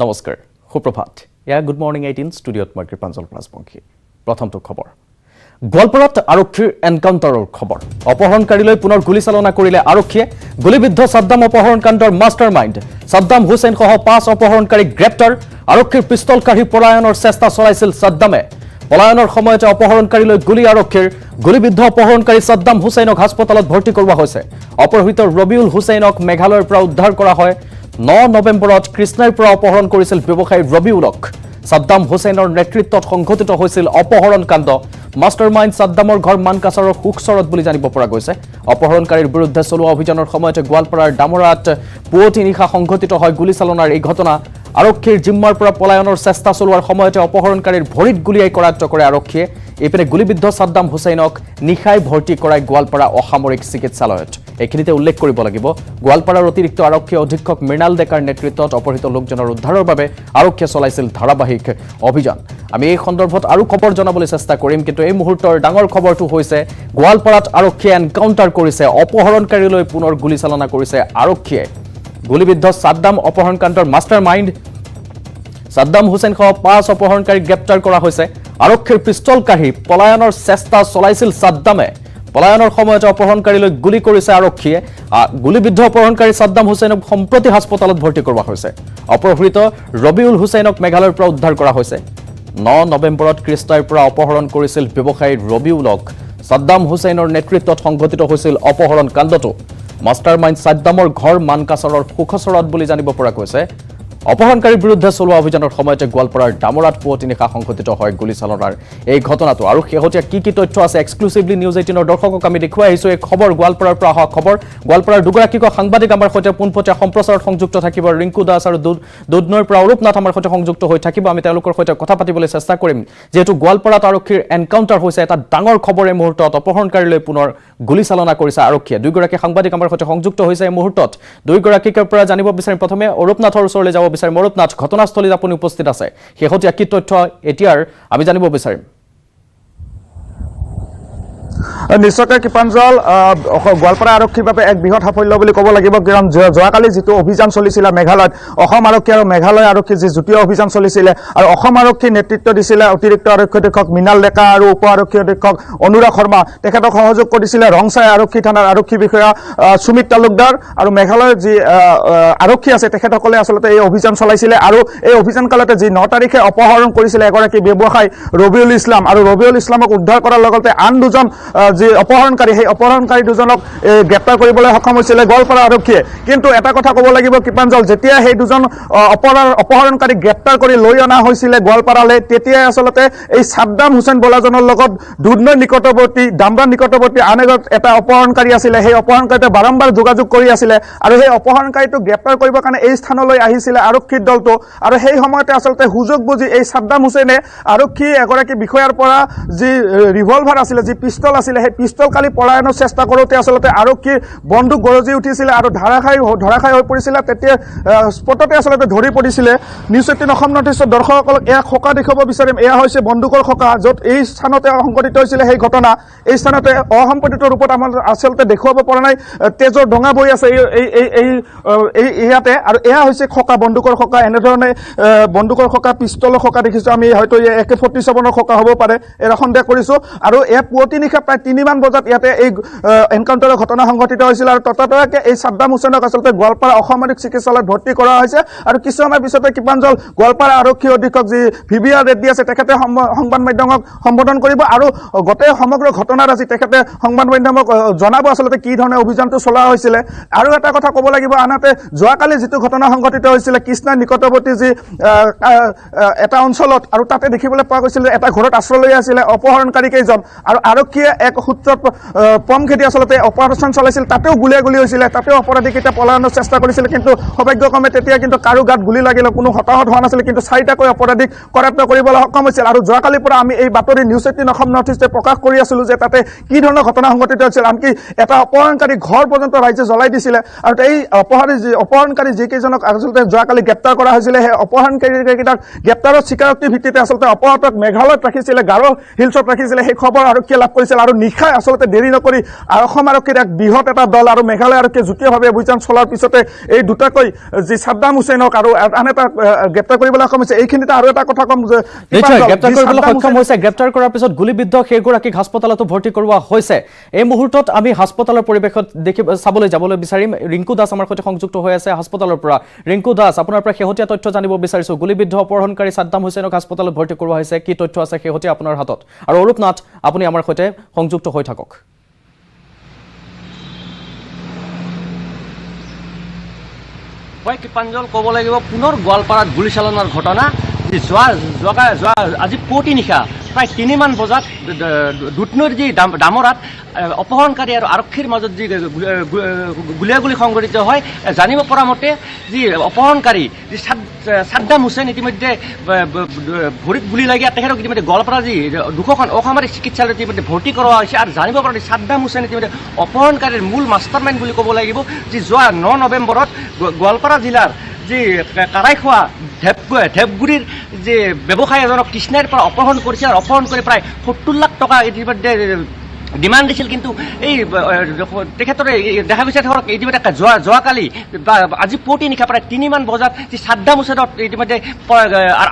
নমস্কাৰ সুপ্ৰভাত ইয়া good morning 18 ষ্টুডিঅ'ত মই কৃপাঞ্জল ৰাজবংশী প্ৰথমটো খবৰ গোৱালপাৰাত আৰক্ষীৰ এনকাউণ্টাৰৰ খবৰ অপহৰণকাৰীলৈ পুনৰ গুলীচালনা কৰিলে আৰক্ষীয়ে গুলীবিদ্ধ সাদ্দাম অপহৰণকাণ্ডৰ মাষ্টাৰমাইণ্ড সাদ্দাম হুছেইন সহ 5 অপহৰণকাৰীক গ্ৰেপ্তাৰ আৰক্ষীৰ পিস্তল কাঢ়ি পলায়নৰ চেষ্টা চলাইছিল সাদ্দামে পলায়নৰ সময়তে অপহৰণকাৰীলৈ গুলী আৰক্ষীৰ গুলীবিদ্ধ অপহৰণকাৰী সাদ্দাম হুছেইনক হাস্পতালত ভৰ্তি কৰোৱা হৈছে অপহৃত ৰবিউল হুছেইনক মেঘালয়ৰ পৰা উদ্ধাৰ কৰা হয় 9 নৱেম্বৰত কৃষ্ণাইৰ পৰা অপহৰণ কৰিছিল ব্যৱসায়ী ৰবিউলক সাদ্দাম হুছেইনৰ নেতৃত্বত সংঘটিত হৈছিল অপহৰণ কাণ্ড মাষ্টাৰমাইণ্ড সাদ্দামৰ ঘৰ মানকাছাৰৰ হুকচৰত বুলি জানিব পৰা গৈছে অপহৰণকাৰীৰ বিৰুদ্ধে চলোৱা অভিযানৰ সময়তে গোৱালপাৰাৰ ডামৰাত পুৱতি নিশা সংঘটিত হয় গুলীচালনাৰ এই ঘটনা আৰক্ষীৰ জিম্মাৰ পৰা পলায়নৰ চেষ্টা চলোৱাৰ সময়তে অপহৰণকাৰীৰ ভৰিত গুলীয়াই কৰায়ত্ব কৰে আৰক্ষীয়ে এপিনে গুলীবিদ্ধ সাদ্দাম হুছেইনক নিশাই ভৰ্তি কৰাই গোৱালপাৰা অসামৰিক চিকিৎসালয়ত এখিনিতে উল্লেখ কৰিব লাগিব গোৱালপাৰাৰ অতিৰিক্ত আৰক্ষী অধীক্ষক মৃণাল ডেকাৰ নেতৃত্বত অপহৃত লোকজনৰ উদ্ধাৰৰ বাবে আৰক্ষীয়ে চলাইছিল ধাৰাবাহিক অভিযান আমি এই সন্দৰ্ভত আৰু খবৰ জনাবলৈ চেষ্টা কৰিম কিন্তু এই মুহূৰ্তৰ ডাঙৰ খবৰটো হৈছে গোৱালপাৰাত আৰক্ষীয়ে এনকাউণ্টাৰ কৰিছে অপহৰণকাৰীলৈ পুনৰ গুলীচালনা কৰিছে আৰক্ষীয়ে গুলীবিদ্ধ সাদ্দাম অপহৰণকাণ্ডৰ মাষ্টাৰমাইণ্ড সাদ্দাম হুছেইন সহ 5 অপহৰণকাৰীক গ্ৰেপ্তাৰ কৰা হৈছে আৰক্ষীৰ পিস্তল কাঢ়ি পলায়নৰ চেষ্টা চলাইছিল সাদ্দামে পলায়নৰ সময়তে অপহৰণকাৰীলৈ গুলী কৰিছে আৰক্ষীয়ে গুলীবিদ্ধ অপহৰণকাৰী সাদ্দাম হুছেইনক সম্প্ৰতি হাস্পতালত ভৰ্তি কৰোৱা হৈছে অপহৃত ৰবিউল হুছেইনক মেঘালয়ৰ পৰা উদ্ধাৰ কৰা হৈছে 9 নৱেম্বৰত কৃষ্ণাইৰ পৰা অপহৰণ কৰিছিল ব্যৱসায়ী ৰবিউলক সাদ্দাম হুছেইনৰ নেতৃত্বত সংঘটিত হৈছিল অপহৰণ কাণ্ডটো মাষ্টাৰমাইণ্ড সাদ্দামৰ ঘৰ মানকাছাৰৰ হুকচৰত বুলি জানিব পৰা গৈছে অপহৰণকাৰীৰ বিৰুদ্ধে চলোৱা অভিযানৰ সময়তে গোৱালপাৰাৰ ডামৰাত পুৱতি নিশা সংঘটিত হয় গুলীচালনাৰ এই ঘটনাটো আৰু শেহতীয়া কি তথ্য আছে এক্সক্লুসিভলি নিউজ 18ৰ দৰ্শকক আমি দেখুৱাই আহিছো এই খবৰ গোৱালপাৰাৰ পৰা অহা খবৰ গোৱালপাৰাৰ দুগৰাকীক সাংবাদিক আমাৰ সৈতে পোনপটীয়া সম্প্ৰচাৰত সংযুক্ত থাকিব ৰিংকু দাস আৰু দুধনৈৰ পৰা অৰূপনাথ আমাৰ সৈতে সংযুক্ত হৈ থাকিব আমি তেওঁলোকৰ সৈতে কথা পাতিবলৈ চেষ্টা কৰিম যেহেতু গোৱালপাৰাত আৰক্ষীৰ এনকাউণ্টাৰ হৈছে এটা ডাঙৰ খবৰ এই মুহূৰ্তত অপহৰণকাৰীলৈ পুনৰ গুলীচালনা কৰিছে আৰক্ষীয়ে দুগৰাকী সাংবাদিক আমাৰ সৈতে সংযুক্ত হৈছে এই মুহূৰ্তত দুগৰাকীৰ পৰা জানিব বিচাৰিম প্ৰথমে অৰূপনাথৰ ওচৰলৈ যাব বিচাৰিম অৰূপনাথ ঘটনাস্থলীত আপুনি উপস্থিত আছে শেহতীয়া কি তথ্য এতিয়াৰ আমি জানিব বিচাৰিম নিশ্চয়কৈ কৃপাঞ্জল গোৱালপাৰা আৰক্ষীৰ বাবে এক বৃহৎ সাফল্য বুলি ক'ব লাগিব কাৰণ যোৱাকালি যিটো অভিযান চলিছিলে মেঘালয়ত অসম আৰক্ষী আৰু মেঘালয় আৰক্ষীৰ যি যুটীয় অভিযান চলিছিলে আৰু অসম আৰক্ষীৰ নেতৃত্ব দিছিলে অতিৰিক্ত আৰক্ষী অধীক্ষক মৃণাল ডেকা আৰু উপ আৰক্ষী অধীক্ষক অনুৰাগ শৰ্মা তেখেতক সহযোগ কৰিছিলে ৰংচাই আৰক্ষী থানাৰ আৰক্ষী বিষয়া সুমিত তালুকদাৰ আৰু মেঘালয়ৰ যি আৰক্ষী আছে তেখেতসকলে আচলতে এই অভিযান চলাইছিলে আৰু এই অভিযান কালতে যি 9 তাৰিখে অপহৰণ কৰিছিলে এগৰাকী ব্যৱসায়ী ৰবিউল ইছলাম আৰু ৰবিউল ইছলামক উদ্ধাৰ কৰাৰ লগতে আন দুজন যি অপহৰণকাৰী সেই অপহৰণকাৰী দুজনক গ্ৰেপ্তাৰ কৰিবলৈ সক্ষম হৈছিলে গোৱালপাৰা আৰক্ষীয়ে কিন্তু এটা কথা ক'ব লাগিব কৃপাঞ্জল যেতিয়া সেই দুজন অপহৰণকাৰীক গ্ৰেপ্তাৰ কৰি লৈ অনা হৈছিলে গোৱালপাৰালৈ তেতিয়াই আচলতে এই সাদ্দাম হুছেইন বোলাজনৰ লগত দুধনৈৰ নিকটৱৰ্তী ডামৰাৰ নিকটৱৰ্তী আন এটা অপহৰণকাৰী আছিলে সেই অপহৰণকাৰীটোৱে বাৰম্বাৰ যোগাযোগ কৰি আছিলে আৰু সেই অপহৰণকাৰীটোক গ্ৰেপ্তাৰ কৰিবৰ কাৰণে এই স্থানলৈ আহিছিলে আৰক্ষীৰ দলটো আৰু সেই সময়তে আচলতে সুযোগ বুজি এই সাদ্দাম হুছেইনে আৰক্ষী এগৰাকী বিষয়াৰ পৰা যি ৰিভলভাৰ আছিলে যি পিস্তল আছিলে সেই পিস্তল কালি পলায়নৰ চেষ্টা কৰোঁতে আচলতে আৰক্ষীৰ বন্দুক গৰজি উঠিছিলে আৰু ধৰাশায়ী হৈ পৰিছিলে তেতিয়া স্পটতে আচলতে ধৰি পৰিছিলে নিউজ 18 অসম নৰ্থ ইষ্টৰ দৰ্শকসকলক এয়া খোকা দেখুৱাব বিচাৰিম এয়া হৈছে বন্দুকৰ খোকা য'ত এই স্থানতে সংঘটিত হৈছিলে সেই ঘটনা এই স্থানতে অসম্পতিত ৰূপত আমাৰ আচলতে দেখুৱাব পৰা নাই তেজৰ ডঙা বৈ আছে ইয়াতে আৰু এয়া হৈছে খোকা বন্দুকৰ খোকা এনেধৰণে বন্দুকৰ খোকা পিস্তলৰ খোকা দেখিছোঁ আমি হয়তো AK-47ৰ খোকা হ'ব পাৰে এয়া সন্দেহ কৰিছোঁ আৰু এয়া পুৱতি নিশা প্ৰায় 3 মান বজাত ইয়াতে এই এনকাউণ্টাৰৰ ঘটনা সংঘটিত হৈছিল আৰু ততাতৈয়াকৈ এই সাদ্দাম হুছেইনক আচলতে গোৱালপাৰা অসামৰিক চিকিৎসালয়ত ভৰ্তি কৰা হৈছে আৰু কিছু সময় পিছতে কৃপাঞ্জল গোৱালপাৰা আৰক্ষী অধীক্ষক যি VBR ৰেড্ডি আছে তেখেতে সংবাদ মাধ্যমক সম্বোধন কৰিব আৰু গোটেই সমগ্ৰ ঘটনাত আজি তেখেতে সংবাদ মাধ্যমক জনাব আচলতে কি ধৰণে অভিযানটো চলোৱা হৈছিলে আৰু এটা কথা ক'ব লাগিব আনহাতে যোৱাকালি যিটো ঘটনা সংঘটিত হৈছিলে কৃষ্ণাৰ নিকটৱৰ্তী যি এটা অঞ্চলত আৰু তাতে দেখিবলৈ পোৱা গৈছিল এটা ঘৰত আশ্ৰয় লৈ আছিলে অপহৰণকাৰী কেইজন আৰু আৰক্ষীয়ে এক সূত্ৰত পম খেদি আচলতে অপাৰেশ্যন চলাইছিল তাতেও গুলি হৈছিলে তাতেও অপৰাধীকেইটা পলায়নৰ চেষ্টা কৰিছিল কিন্তু সৌভাগ্যক্ৰমে তেতিয়া কিন্তু কাৰো গাত গুলি লাগিলে কোনো হতাহত হোৱা নাছিল কিন্তু 4টাকৈ অপৰাধীক কৰায়ত্ব কৰিবলৈ সক্ষম হৈছিল আৰু যোৱাকালিৰ পৰা আমি এই বাতৰি নিউজ 18 অসম নৰ্থ ইষ্টে প্ৰকাশ কৰি আছিলোঁ যে তাতে কি ধৰণৰ ঘটনা সংঘটিত হৈছিল আনকি এটা অপহৰণকাৰী ঘৰ পৰ্যন্ত ৰাইজে জ্বলাই দিছিলে আৰু এই অপহৰণকাৰী যিকেইজনক আচলতে যোৱাকালি গ্ৰেপ্তাৰ কৰা হৈছিলে সেই অপহৰণকাৰীকেইটাক গ্ৰেপ্তাৰৰ স্বীকাৰোক্তিৰ ভিত্তিতে আচলতে অপহৰণক মেঘালয়ত ৰাখিছিলে গাৰো হিলছত ৰাখিছিলে সেই খবৰ আৰক্ষীয়ে লাভ কৰিছিল আৰু আৰু নিশাই আচলতে দেৰি নকৰি অসম আৰক্ষীৰ এক বৃহৎ এটা দল আৰু মেঘালয় আৰক্ষীয়ে যুটীয়াভাৱে অভিযান চলোৱাৰ পিছতে এই দুটাকৈ যি ছাদ্দাম হুছেইনক আৰু আন এটা গ্ৰেপ্তাৰ কৰিবলৈ সক্ষম হৈছে। এইখিনিতে আৰু এটা কথা ক'ম যে নিশ্চয় গ্ৰেপ্তাৰ কৰিবলৈ সক্ষম হৈছে। গ্ৰেপ্তাৰ কৰাৰ পিছত গুলীবিদ্ধ সেইগৰাকীক হাস্পতালতো ভৰ্তি কৰোৱা হৈছে। এই মুহূৰ্তত আমি হাস্পতালৰ পৰিৱেশত চাবলৈ যাবলৈ বিচাৰিম। ৰিংকু দাস আমাৰ সৈতে সংযুক্ত হৈ আছে হাস্পতালৰ পৰা। ৰিংকু দাস, আপোনাৰ পৰা শেহতীয়া তথ্য জানিব বিচাৰিছোঁ। গুলীবিদ্ধ অপহৰণকাৰী ছাদ্দাম হুছেইনক হাস্পতালত ভৰ্তি কৰোৱা হৈছে, কি তথ্য আছে শেহতীয়া আপোনাৰ হাতত? আৰু অৰূপ নাথ, আপুনি আমাৰ সৈতে সংযুক্ত হৈ থাকক। মই কৃপাঞ্জল ক'ব লাগিব, পুনৰ গোৱালপাৰাত গুলীচালনাৰ ঘটনা। আজি পুৱতি নিশা প্ৰায় 3মান বজাত দুধনৈৰ যি ডামৰাত অপহৰণকাৰী আৰু আৰক্ষীৰ মাজত যি গুলীয়াগুলী সংঘটিত হয়। জানিব পৰা মতে যি অপহৰণকাৰী যি ছাদ্দাম হুছেইন ইতিমধ্যে ভৰিত গুলী লাগি তেখেতক ইতিমধ্যে গোৱালপাৰা যি 2খন অসামৰিক চিকিৎসালয়ত ইতিমধ্যে ভৰ্তি কৰোৱা হৈছে। আৰু জানিব পৰা ছাদ্দাম হুছেইন ইতিমধ্যে অপহৰণকাৰীৰ মূল মাষ্টাৰ মাইণ্ড বুলি ক'ব লাগিব। যি যোৱা 9 নৱেম্বৰত গোৱালপাৰা জিলাৰ যি কাৰাইখোৱা ঢেপগুৰিৰ যি ব্যৱসায়ী এজনক কৃষ্ণাইৰ পৰা অপহৰণ কৰিছে আৰু অপহৰণ কৰি প্ৰায় 70 লাখ টকা ইতিমধ্যে ডিমাণ্ড দিছিল। কিন্তু এই তেখেতৰে দেখা গৈছে ধৰক ইতিমধ্যে যোৱাকালি আজি পুৱতি নিশা প্ৰায় 3মান বজাত যি ছাদ্দাম হুছেইনক ইতিমধ্যে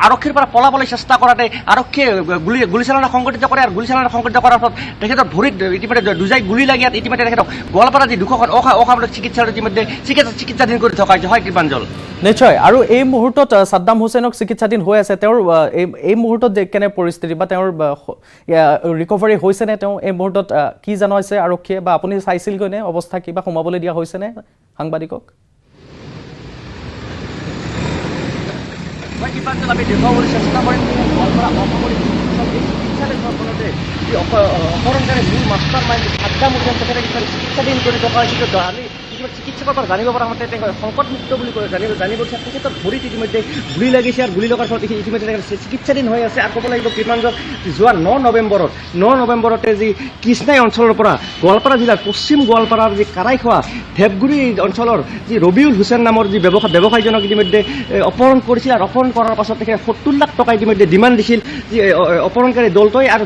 আৰক্ষীৰ পৰা পলাবলৈ চেষ্টা কৰাতে আৰক্ষীয়ে গুলীচালনা সংঘটিত কৰে। আৰু গুলীচালনা সংঘটিত কৰাৰ ফলত তেখেতৰ ভৰিত ইতিমধ্যে দুজাই গুলী লাগি ইতিমধ্যে তেখেতক গোৱালপাৰা যি 2খন অসামৰিক চিকিৎসালয়ত ইতিমধ্যে চিকিৎসাধীন কৰি থকা হৈছে। হয় কৃপাঞ্জল। নিশ্চয়। আৰু এই মুহূৰ্তত ছাদ্দাম হুছেইনক চিকিৎসাধীন হৈ আছে। তেওঁৰ এই মুহূৰ্তত কেনে পৰিস্থিতি বা তেওঁৰ ৰিকভাৰী হৈছেনে? তেওঁ এই মুহূৰ্তত কি জনাইছে আৰক্ষীয়ে, বা আপুনি চাইছিলগৈনে অৱস্থা কিবা সোমাবলৈ দিয়া হৈছেনে সাংবাদিকক? আমি দেখুৱাবলৈ চেষ্টা কৰিম গোৱালপাৰা অসামৰিক চিকিৎসালয়খনতে যি অপহৰণকাৰী মূল মাষ্টাৰ মাইণ্ড ছাদ্দাম হুছেইন তেখেতে চিকিৎসাধীন কৰি থকা হৈছে। আমি চিকিৎসকৰ পৰা জানিব পৰা মতে তেওঁ সংকটমুক্ত বুলি জানিব বিচাৰে। তেখেতৰ ভৰিত ইতিমধ্যে গুলী লাগিছে আৰু গুলী লগাৰ ফলত ইতিমধ্যে চিকিৎসাধীন হৈ আছে। আৰু ক'ব লাগিব কৃপাঞ্জল, যোৱা 9 নৱেম্বৰতে যি কৃষ্ণাই অঞ্চলৰ পৰা গোৱালপাৰা জিলাৰ পশ্চিম গোৱালপাৰাৰ যি কাৰাইখোৱা ঢেপগুৰি অঞ্চলৰ যি ৰবিউল হুছেইন নামৰ যি ব্যৱসায়ীজনক ইতিমধ্যে অপহৰণ কৰিছিল। আৰু অপহৰণ কৰাৰ পাছত তেখেতে 70 লাখ টকা ইতিমধ্যে ডিমাণ্ড দিছিল যি অপহৰণকাৰী দলটোৱে। আৰু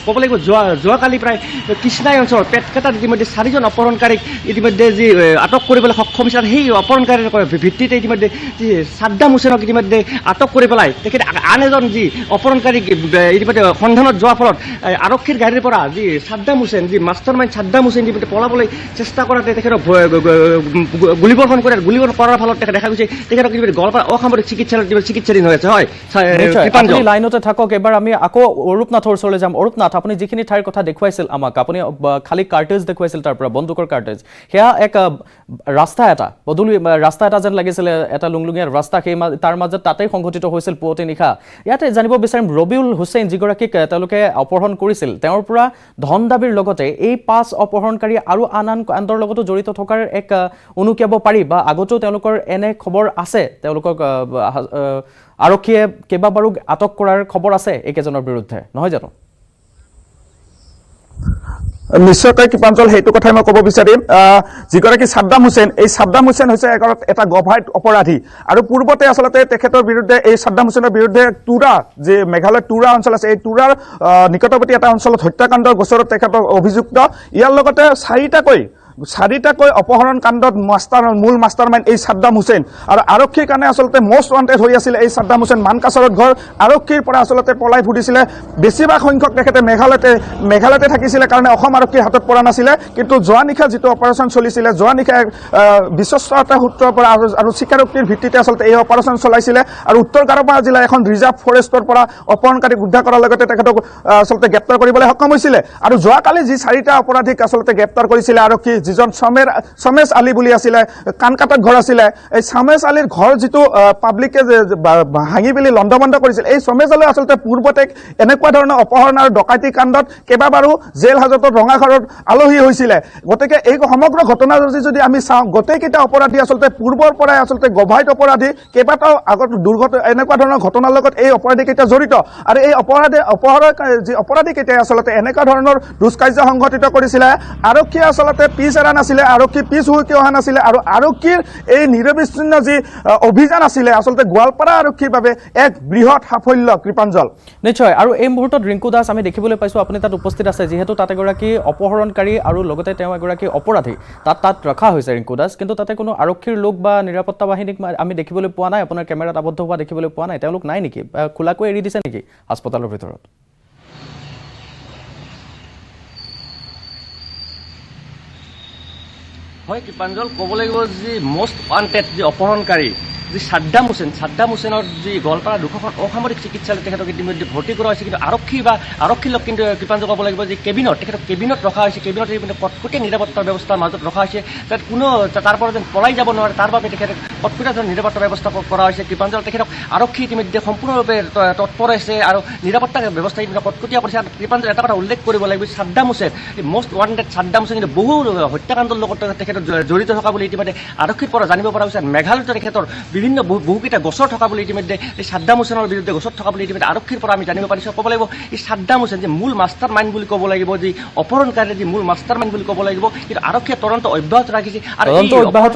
ক'ব লাগিব যোৱাকালি প্ৰায় কৃষ্ণাই অঞ্চলৰ পেটকেটাত ইতিমধ্যে 4জন অপহৰণকাৰীক ইতিমধ্যে যি আটক কৰিবলৈ সক্ষম হৈছে। আৰু সেই অপহৰণকাৰীৰ ভিত্তিতে ইতিমধ্যে যি ছাদ্দাম হুছেইনক ইতিমধ্যে আটক কৰি পেলাই তেখেতে আন এজন যি অপহৰণকাৰীক ইতিমধ্যে সন্ধানত যোৱাৰ ফলত আৰক্ষীৰ গাড়ীৰ পৰা যি ছাদ্দাম হুছেইন যি মাষ্টাৰ মাইণ্ড ছাদ্দাম হুছেইন ইতিমধ্যে পলাবলৈ চেষ্টা কৰাতে তেখেতক গুলীবৰ্ষণ কৰে। গুলীবৰ্ষণ কৰাৰ ফলত দেখা গৈছে তেখেতক ইতিমধ্যে গোৱালপাৰা অসামৰিক চিকিৎসালয়ত চিকিৎসাধীন হৈ আছে। হয় আপুনি লাইনতে থাকক। এবাৰ আমি আকৌ অৰূপ নাথৰ ওচৰলৈ যাম। অৰূপ নাথ, আপুনি যিখিনি ঠাইৰ কথা দেখুৱাইছিল আমাক, আপুনি খালী কাৰ্টেজ দেখুৱাইছিল তাৰ পৰা বন্দুকৰ কাৰ্টেজ, সেয়া এক ৰাস্তা এটা পদূলি ৰাস্তা এটা যেন লাগিছিলে, এটা লুংলুঙীয়া ৰাস্তা। সেই তাৰ মাজত তাতেই সংঘটিত হৈছিল পুৱতি নিশা। ইয়াতে জানিব বিচাৰিম ৰবিউল হুছেইন যিগৰাকীক তেওঁলোকে অপহৰণ কৰিছিল, তেওঁৰ পৰা ধন দাবীৰ লগতে এই 5 অপহৰণকাৰী আৰু আন কাণ্ডৰ লগতো জড়িত থকাৰ এক উনুকিয়াব পাৰি, বা আগতেও তেওঁলোকৰ এনে খবৰ আছে? তেওঁলোকক আৰক্ষীয়ে কেইবাবাৰো আটক কৰাৰ খবৰ আছে এইকেইজনৰ বিৰুদ্ধে, নহয় জানো? নিশ্চয়কৈ কৃপাঞ্জল, সেইটো কথাই মই ক'ব বিচাৰিম। যিগৰাকী ছাদ্দাম হুছেইন, এই ছাদ্দাম হুছেইন হৈছে এটা গভাৰ্ট অপৰাধী। আৰু পূৰ্বতে আচলতে তেখেতৰ বিৰুদ্ধে এই ছাদ্দাম হুছেইনৰ বিৰুদ্ধে তুৰা, যি মেঘালয়ৰ তুৰা অঞ্চল আছে, এই তুৰাৰ নিকটৱৰ্তী এটা অঞ্চলত হত্যাকাণ্ডৰ গোচৰত তেখেতৰ অভিযুক্ত। ইয়াৰ লগতে 4টাকৈ অপহৰণ কাণ্ডত মূল মাষ্টাৰ মাইণ্ড এই ছাদ্দাম হুছেইন। আৰু আৰক্ষীৰ কাৰণে আচলতে মষ্ট ৱান্টেড হৈ আছিলে এই ছাদ্দাম হুছেইন। মানকাছাৰত ঘৰ, আৰক্ষীৰ পৰা আচলতে পলাই ফুৰিছিলে। বেছিভাগ সংখ্যক তেখেতে মেঘালয়তে থাকিছিলে কাৰণে অসম আৰক্ষীৰ হাতত পৰা নাছিলে। কিন্তু যোৱা নিশা যিটো অপাৰেশ্যন চলিছিলে, যোৱা নিশা বিশ্বস্ততা সূত্ৰৰ পৰা আৰু স্বীকাৰোক্তিৰ ভিত্তিতে আচলতে এই অপাৰেশ্যন চলাইছিলে। আৰু উত্তৰ গাৰোপাৰা জিলাৰ এখন ৰিজাৰ্ভ ফৰেষ্টৰ পৰা অপহৰণকাৰীক উদ্ধাৰ কৰাৰ লগতে তেখেতক আচলতে গ্ৰেপ্তাৰ কৰিবলৈ সক্ষম হৈছিলে। আৰু যোৱাকালি যি 4টা অপৰাধীক আচলতে গ্ৰেপ্তাৰ কৰিছিলে আৰক্ষী, যিজন সমেশ আলী বুলি আছিলে, কানকাটাত ঘৰ আছিলে, এই সমেশ আলীৰ ঘৰ যিটো পাব্লিকে ভাঙি পেলি লণ্ডভণ্ড কৰিছিল, এই সমেশ আলী আচলতে পূৰ্বতে এনেকুৱা ধৰণৰ অপহৰণ আৰু ডকাইতি কাণ্ডত কেইবাবাৰো জেল হাজতত ৰঙাঘৰত আলহী হৈছিলে। গতিকে এই সমগ্ৰ ঘটনাৰাজি যদি আমি চাওঁ, গোটেইকেইটা অপৰাধী আচলতে পূৰ্বৰ পৰাই আচলতে গভাইট অপৰাধী। কেইবাটাও আগত এনেকুৱা ধৰণৰ ঘটনাৰ লগত এই অপৰাধীকেইটা জড়িত। আৰু এই অপৰাধীকেইটাই আচলতে এনেকুৱা ধৰণৰ দুষ্কাৰ্য সংঘটিত কৰিছিলে। আৰক্ষীয়ে আচলতে পিছ এৰা নাছিলে, আৰক্ষী পিছ হুকি অহা নাছিলে, আৰু আৰক্ষীৰ এই নিৰবিচ্ছিন্ন যি অভিযান আছিলে আচলতে গোৱালপাৰা আৰক্ষীৰ বাবে এক বৃহৎ সাফল্য। কৃপাঞ্জল, নিশ্চয়। আৰু এই মুহূৰ্তত ৰিংকু দাস আমি দেখিবলৈ পাইছোঁ আপুনি তাত উপস্থিত আছে, যিহেতু তাত এগৰাকী অপহৰণকাৰী আৰু লগতে তেওঁ এগৰাকী অপৰাধী তাত ৰখা হৈছে ৰিংকু দাস, কিন্তু তাতে কোনো আৰক্ষীৰ লোক বা নিৰাপত্তা বাহিনীক আমি দেখিবলৈ পোৱা নাই, আপোনাৰ কেমেৰাত আবদ্ধ হোৱা দেখিবলৈ পোৱা নাই। তেওঁলোক নাই নেকি, খোলাকৈ এৰি দিছে নেকি হাস্পতালৰ ভিতৰত? হয় কৃপাঞ্জল, ক'ব লাগিব যি মষ্ট ৱান্টেড যি অপহৰণকাৰী যি ছাদ্দাম হুছেইনৰ যি গোৱালপাৰা 2খন অসামৰিক চিকিৎসালয় তেখেতক ইতিমধ্যে ভৰ্তি কৰা হৈছে, কিন্তু আৰক্ষী লোক কিন্তু কৃপাঞ্জল ক'ব লাগিব যে তেখেতক কেবিনত ৰখা হৈছে, কেবিনত কটকটীয়া নিৰাপত্তাৰ ব্যৱস্থাৰ মাজত ৰখা হৈছে, যাতে কোনো তাৰ পৰা যেন পলাই যাব নোৱাৰে তাৰ বাবে তেখেতক কটকটীয়া নিৰাপত্তা ব্যৱস্থা কৰা হৈছে। কৃপাঞ্জল, তেখেতক আৰক্ষী ইতিমধ্যে সম্পূৰ্ণৰূপে তৎপৰ হৈছে আৰু নিৰাপত্তা ব্যৱস্থা কটকটীয়া কৰিছে। আৰু কৃপাঞ্জল, এটা কথা উল্লেখ কৰিব লাগিব, ছাদ্দাম হুছেইন মষ্ট ৱান্টেড ছাদ্দাম হুছেইন কিন্তু বহু হত্যাকাণ্ডৰ লগত তেখেত জড়িত থকা বুলি ইতিমধ্যে আৰক্ষীৰ পৰা জানিব পৰা হৈছে। মেঘালয়তো তেখেতৰ বিভিন্ন বহুকেইটা গোচৰ থকা বুলি ইতিমধ্যে এই ছাদ্দাম হুছেইনৰ বিৰুদ্ধে গোচৰ থকা বুলি ইতিমধ্যে আৰক্ষীৰ পৰা আমি জানিব পাৰিছোঁ। ক'ব লাগিব এই ছাদ্দাম হুছেইন যে মূল মাষ্টাৰ মাইণ্ড বুলি ক'ব লাগিব, যি অপহৰণকাৰী যি মূল মাষ্টাৰ মাইণ্ড বুলি ক'ব লাগিব, কিন্তু আৰক্ষীয়ে তদন্ত অব্যাহত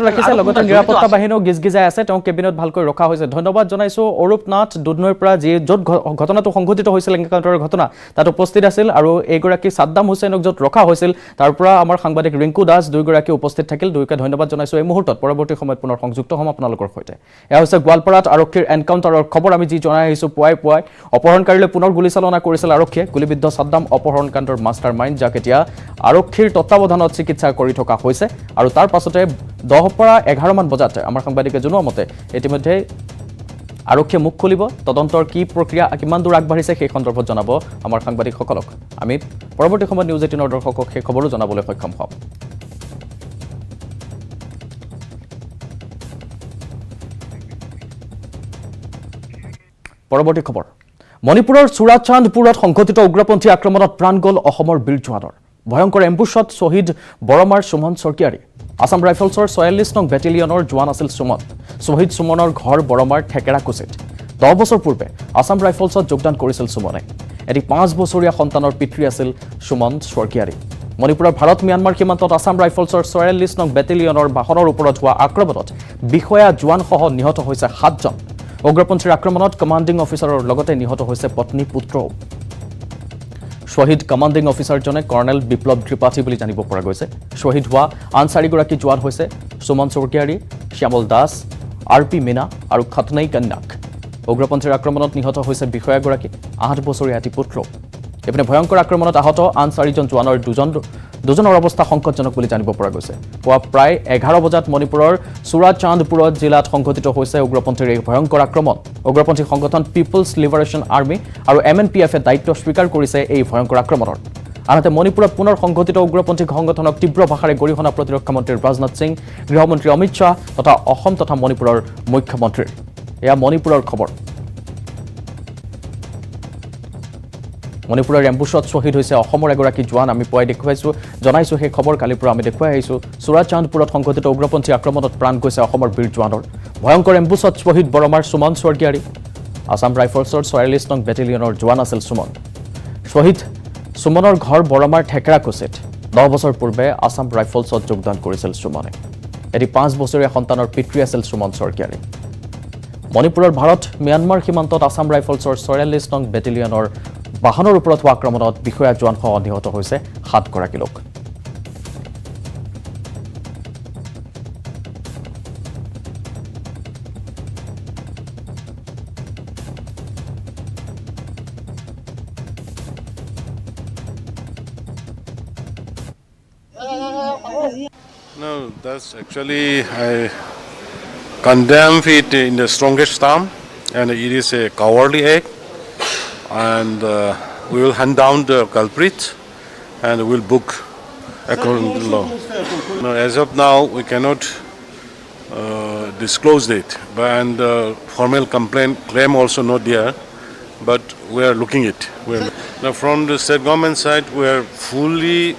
ৰাখিছে লগতে নিৰাপত্তা বাহিনীও গিজগিজাই আছে, তেওঁ কেবিনত ভালকৈ ৰখা হৈছে। ধন্যবাদ জনাইছোঁ অৰূপ নাথ দুধনৈৰ পৰা, যি য'ত ঘটনাটো সংঘটিত হৈছিল এনকাউণ্টাৰৰ ঘটনা তাত উপস্থিত আছিল, আৰু এইগৰাকী ছাদ্দাম হুছেইনক য'ত ৰখা হৈছিল তাৰ পৰা আমাৰ সাংবাদিক ৰিংকু দাস দুয়োগৰাকী উপস্থিত থাকিল। দুয়োকে ধন্যবাদ জনাইছোঁ। এই মুহূৰ্তত পৰৱৰ্তী সময়ত পুনৰ সংযুক্ত হ'ম আপোনালোকৰ সৈতে। এয়া হৈছে গোৱালপাৰাত আৰক্ষীৰ এনকাউণ্টাৰৰ খবৰ। আমি যি জনাই আহিছোঁ পুৱাই অপহৰণকাৰীলৈ পুনৰ গুলীচালনা কৰিছিল আৰক্ষীয়ে। গুলীবিদ্ধ ছাদ্দাম অপহৰণকাণ্ডৰ মাষ্টাৰ মাইণ্ড, যাক এতিয়া আৰক্ষীৰ তত্বাৱধানত চিকিৎসা কৰি থকা হৈছে। আৰু তাৰ পাছতে 10 পৰা 11 মান বজাত আমাৰ সাংবাদিকে জনোৱা মতে ইতিমধ্যে আৰক্ষীয়ে মুখ খুলিব, তদন্তৰ কি প্ৰক্ৰিয়া কিমান দূৰ আগবাঢ়িছে সেই সন্দৰ্ভত জনাব আমাৰ সাংবাদিকসকলক। আমি পৰৱৰ্তী সময়ত নিউজ 18ৰ দৰ্শকক সেই খবৰো জনাবলৈ সক্ষম হ'ম। পৰৱৰ্তী খবৰ, মণিপুৰৰ চুৰাচান্দপুৰত সংঘটিত উগ্ৰপন্থী আক্ৰমণত প্ৰাণ গ'ল অসমৰ বীৰ জোৱানৰ। ভয়ংকৰ এম্বুছত শ্বহীদ বৰমাৰ সুমন শইকীয়াৰী। আছাম ৰাইফলছৰ 46 নং বেটেলিয়নৰ জোৱান আছিল সুমন। শ্বহীদ সুমনৰ ঘৰ বৰমাৰ থেকেৰাকুছিত। 10 বছৰ পূৰ্বে আছাম ৰাইফলছত যোগদান কৰিছিল সুমনে। এটি 5 বছৰীয়া সন্তানৰ পিতৃ আছিল সুমন শইকীয়াৰী। মণিপুৰৰ ভাৰত ম্যানমাৰ সীমান্তত আছাম ৰাইফলছৰ 44 নং বেটেলিয়নৰ বাহনৰ ওপৰত হোৱা আক্ৰমণত বিষয়া জোৱানসহ নিহত হৈছে 7 জন। উগ্ৰপন্থীৰ আক্ৰমণত কমাণ্ডিং অফিচাৰৰ লগতে নিহত হৈছে পত্নী পুত্ৰও। শ্বহীদ কমাণ্ডিং অফিচাৰজনে কৰ্ণেল বিপ্লৱ ত্ৰিপাঠী বুলি জানিব পৰা গৈছে। শ্বহীদ হোৱা আন 4গৰাকী জোৱান হৈছে সুমন শইকীয়াৰী, শ্যামল দাস, RP মীনা আৰু খতনাই কন্যাক। উগ্ৰপন্থীৰ আক্ৰমণত নিহত হৈছে বিষয়াগৰাকী, 8 বছৰীয়া এটি পুত্ৰও। ইপিনে ভয়ংকৰ আক্ৰমণত আহত আন 4জন জোৱানৰ দুজনৰ অৱস্থা সংকটজনক বুলি জানিব পৰা গৈছে। পুৱা প্ৰায় 11 বজাত মণিপুৰৰ চুৰাচান্দপুৰত জিলাত সংঘটিত হৈছে উগ্ৰপন্থীৰ এই ভয়ংকৰ আক্ৰমণ। উগ্ৰপন্থী সংগঠন পিপলছ লিবাৰেশ্যন আৰ্মি আৰু MNPF-এ দায়িত্ব স্বীকাৰ কৰিছে এই ভয়ংকৰ আক্ৰমণৰ। আনহাতে মণিপুৰত পুনৰ সংঘটিত উগ্ৰপন্থী সংগঠনক তীব্ৰ ভাষাৰে গৰিহণা প্ৰতিৰক্ষা মন্ত্ৰী ৰাজনাথ সিং, গৃহমন্ত্ৰী অমিত শ্বাহ তথা অসম তথা মণিপুৰৰ মুখ্যমন্ত্ৰীৰ। এয়া মণিপুৰৰ খবৰ। মণিপুৰৰ এম্বুছত শ্বহীদ হৈছে অসমৰ এগৰাকী জোৱান। আমি পুৱাই জনাইছোঁ সেই খবৰ। কালিৰ পৰা আমি দেখুৱাই আহিছোঁ চুৰাচান্দপুৰত সংঘটিত উগ্ৰপন্থী আক্ৰমণত প্ৰাণ গৈছে অসমৰ বীৰ জোৱানৰ। ভয়ংকৰ এম্বুছত শ্বহীদ বৰমাৰ সুমন শইকীয়াৰী। আছাম ৰাইফলছৰ 44 নং বেটেলিয়নৰ জোৱান আছিল সুমন। শ্বহীদ সুমনৰ ঘৰ বৰমাৰ থেকেৰাকুছিত। 10 বছৰ পূৰ্বে আছাম ৰাইফলছত যোগদান কৰিছিল সুমনে। এটি 5 বছৰীয়া সন্তানৰ পিতৃ আছিল সুমন শইকীয়াৰী। মণিপুৰৰ ভাৰত ম্যানমাৰ সীমান্তত আছাম ৰাইফলছৰ 44 নং বেটেলিয়নৰ বাহনৰ ওপৰত হোৱা আক্ৰমণত বিষয়া জোৱানসহ নিহত হৈছে 7গৰাকী লোক। No, that's actually, I condemn it in the strongest term, and it is a cowardly act, and we will hand down the culprits and we will book according to law. No, as of now, we cannot disclose it, and formal claim also not there, but we are looking it. Now, from the state government side, we are fully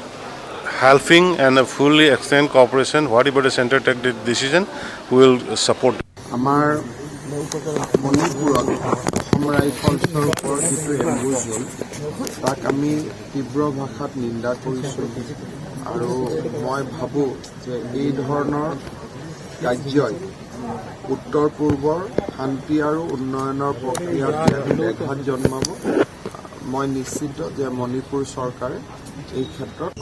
helping and fully extend cooperation. Whatever the center take the decision, we will support. আমাৰ মণিপুৰত অসম ৰাইফলছৰ ওপৰত যিটো এম্বুজ হ'ল তাক আমি তীব্ৰ ভাষাত নিন্দা কৰিছোঁ আৰু মই ভাবোঁ যে এই ধৰণৰ কাৰ্যই উত্তৰ পূৰ্বৰ শান্তি আৰু উন্নয়নৰ প্ৰক্ৰিয়াত ব্যাঘাত জন্মাব মই নিশ্চিত যে মণিপুৰ চৰকাৰে এই ক্ষেত্ৰত